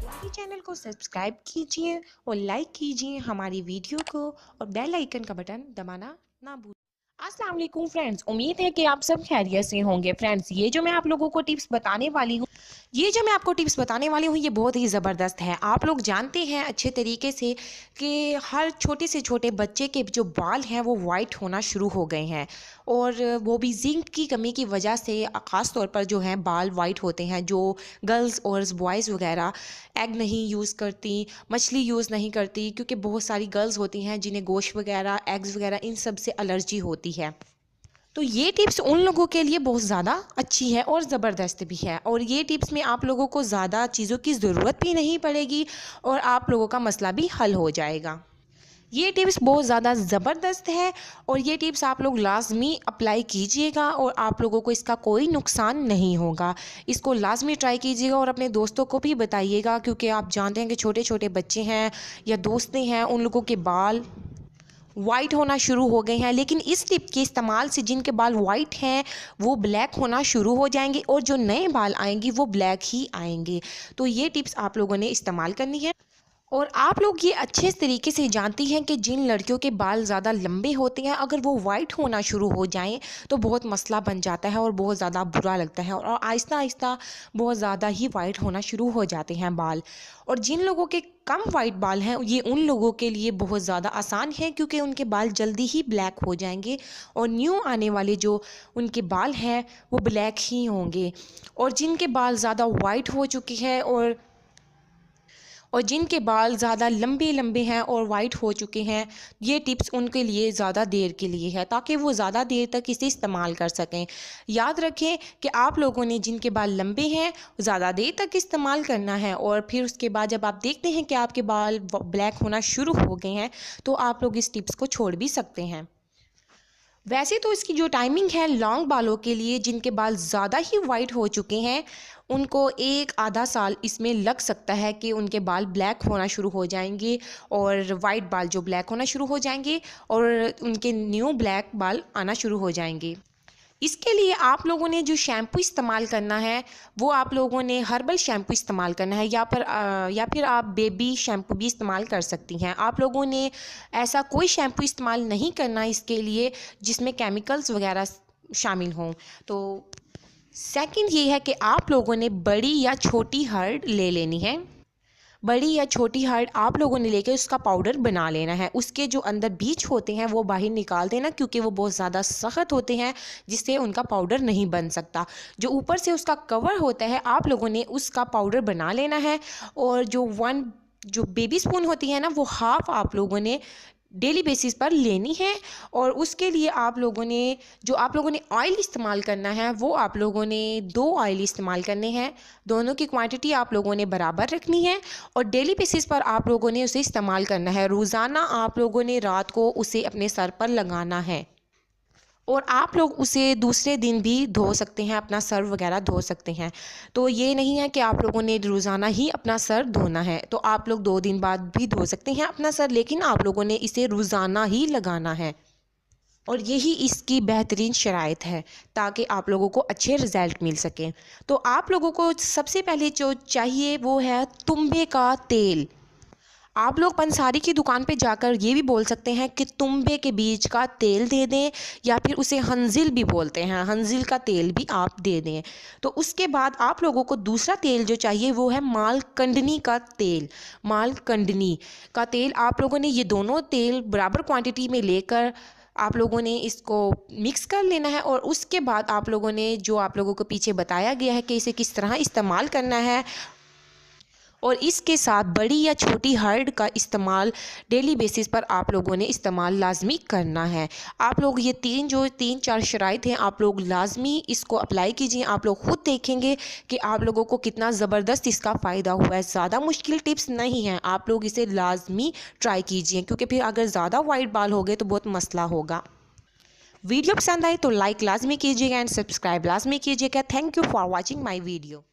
हमारे चैनल को सब्सक्राइब कीजिए और लाइक कीजिए हमारी वीडियो को और बेल आइकन का बटन दबाना ना भूलें। अस्सलाम वालेकुम फ्रेंड्स, उम्मीद है कि आप सब खैरियत से होंगे। फ्रेंड्स, ये जो मैं आप लोगों को टिप्स बताने वाली हूँ ये बहुत ही ज़बरदस्त है। आप लोग जानते हैं अच्छे तरीके से कि हर छोटे से छोटे बच्चे के जो बाल हैं वो वाइट होना शुरू हो गए हैं, और वो भी जिंक की कमी की वजह से ख़ास तौर पर जो हैं बाल वाइट होते हैं। जो गर्ल्स और बॉयज़ वगैरह एग नहीं यूज़ करती, मछली यूज़ नहीं करती, क्योंकि बहुत सारी गर्ल्स होती हैं जिन्हें गोश्त वगैरह, एग्स वगैरह इन सब से एलर्जी होती है। तो ये टिप्स उन लोगों के लिए बहुत ज़्यादा अच्छी है और ज़बरदस्त भी है, और ये टिप्स में आप लोगों को ज़्यादा चीज़ों की ज़रूरत भी नहीं पड़ेगी और आप लोगों का मसला भी हल हो जाएगा। ये टिप्स बहुत ज़्यादा ज़बरदस्त है और ये टिप्स आप लोग लाजमी अप्लाई कीजिएगा और आप लोगों को इसका कोई नुकसान नहीं होगा। इसको लाजमी ट्राई कीजिएगा और अपने दोस्तों को भी बताइएगा, क्योंकि आप जानते हैं कि छोटे छोटे बच्चे हैं या दोस्तें हैं, उन लोगों के बाल वाइट होना शुरू हो गए हैं। लेकिन इस टिप के इस्तेमाल से जिनके बाल वाइट हैं वो ब्लैक होना शुरू हो जाएंगे और जो नए बाल आएंगे वो ब्लैक ही आएंगे। तो ये टिप्स आप लोगों ने इस्तेमाल करनी है। और आप लोग ये अच्छे तरीके से जानती हैं कि जिन लड़कियों के बाल ज़्यादा लंबे होते हैं, अगर वो वाइट होना शुरू हो जाएं तो बहुत मसला बन जाता है और बहुत ज़्यादा बुरा लगता है, और आहिस्ता आहिस्ता बहुत ज़्यादा ही वाइट होना शुरू हो जाते हैं बाल। और जिन लोगों के कम वाइट बाल हैं ये उन लोगों के लिए बहुत ज़्यादा आसान है, क्योंकि उनके बाल जल्दी ही ब्लैक हो जाएंगे और न्यू आने वाले जो उनके बाल हैं वो ब्लैक ही होंगे। और जिनके बाल ज़्यादा वाइट हो चुके हैं और जिनके बाल ज़्यादा लंबे लंबे हैं और वाइट हो चुके हैं, ये टिप्स उनके लिए ज़्यादा देर के लिए है, ताकि वो ज़्यादा देर तक इसे इस्तेमाल कर सकें। याद रखें कि आप लोगों ने जिनके बाल लंबे हैं ज़्यादा देर तक इस्तेमाल करना है, और फिर उसके बाद जब आप देखते हैं कि आपके बाल ब्लैक होना शुरू हो गए हैं तो आप लोग इस टिप्स को छोड़ भी सकते हैं। वैसे तो इसकी जो टाइमिंग है लॉन्ग बालों के लिए, जिनके बाल ज़्यादा ही वाइट हो चुके हैं, उनको एक आधा साल इसमें लग सकता है कि उनके बाल ब्लैक होना शुरू हो जाएंगे और वाइट बाल जो ब्लैक होना शुरू हो जाएंगे और उनके न्यू ब्लैक बाल आना शुरू हो जाएंगे। इसके लिए आप लोगों ने जो शैम्पू इस्तेमाल करना है वो आप लोगों ने हर्बल शैम्पू इस्तेमाल करना है, या फिर आप बेबी शैम्पू भी इस्तेमाल कर सकती हैं। आप लोगों ने ऐसा कोई शैम्पू इस्तेमाल नहीं करना इसके लिए जिसमें केमिकल्स वगैरह शामिल हों। तो सेकंड ये है कि आप लोगों ने बड़ी या छोटी हर्ड ले लेनी है। बड़ी या छोटी हर्ड आप लोगों ने लेके उसका पाउडर बना लेना है। उसके जो अंदर बीज होते हैं वो बाहर निकाल देना, क्योंकि वो बहुत ज़्यादा सख्त होते हैं जिससे उनका पाउडर नहीं बन सकता। जो ऊपर से उसका कवर होता है आप लोगों ने उसका पाउडर बना लेना है। और जो बेबी स्पून होती है ना वो हाफ़ आप लोगों ने डेली बेसिस पर लेनी है। और उसके लिए आप लोगों ने ऑयल इस्तेमाल करना है वो आप लोगों ने 2 ऑयल इस्तेमाल करने हैं। दोनों की क्वांटिटी आप लोगों ने बराबर रखनी है और डेली बेसिस पर आप लोगों ने उसे इस्तेमाल करना है। रोज़ाना आप लोगों ने रात को उसे अपने सर पर लगाना है और आप लोग उसे दूसरे दिन भी धो सकते हैं, अपना सर वगैरह धो सकते हैं। तो ये नहीं है कि आप लोगों ने रोज़ाना ही अपना सर धोना है, तो आप लोग 2 दिन बाद भी धो सकते हैं अपना सर, लेकिन आप लोगों ने इसे रोज़ाना ही लगाना है। और यही इसकी बेहतरीन शराइत है ताकि आप लोगों को अच्छे रिज़ल्ट मिल सकें। तो आप लोगों को सबसे पहले जो चाहिए वो है तुंबे का तेल। आप लोग पंसारी की दुकान पे जाकर ये भी बोल सकते हैं कि तुंबे के बीज का तेल दे दें, या फिर उसे हंजिल भी बोलते हैं, हंजिल का तेल भी आप दे दें। तो उसके बाद आप लोगों को दूसरा तेल जो चाहिए वो है मालकंडनी का तेल। मालकंडनी का तेल आप लोगों ने ये दोनों तेल बराबर क्वांटिटी में लेकर आप लोगों ने इसको मिक्स कर लेना है। और उसके बाद आप लोगों ने जो आप लोगों को पीछे बताया गया है कि इसे किस तरह इस्तेमाल करना है, और इसके साथ बड़ी या छोटी हर्ड का इस्तेमाल डेली बेसिस पर आप लोगों ने इस्तेमाल लाजमी करना है। आप लोग ये 3-4 शराइत हैं आप लोग लाजमी इसको अप्लाई कीजिए। आप लोग ख़ुद देखेंगे कि आप लोगों को कितना ज़बरदस्त इसका फ़ायदा हुआ है। ज़्यादा मुश्किल टिप्स नहीं हैं, आप लोग इसे लाजमी ट्राई कीजिए, क्योंकि फिर अगर ज़्यादा वाइट बाल हो गए तो बहुत मसला होगा। वीडियो पसंद आए तो लाइक लाजमी कीजिएगा एंड सब्सक्राइब लाजमी कीजिएगा। Thank you for watching my video.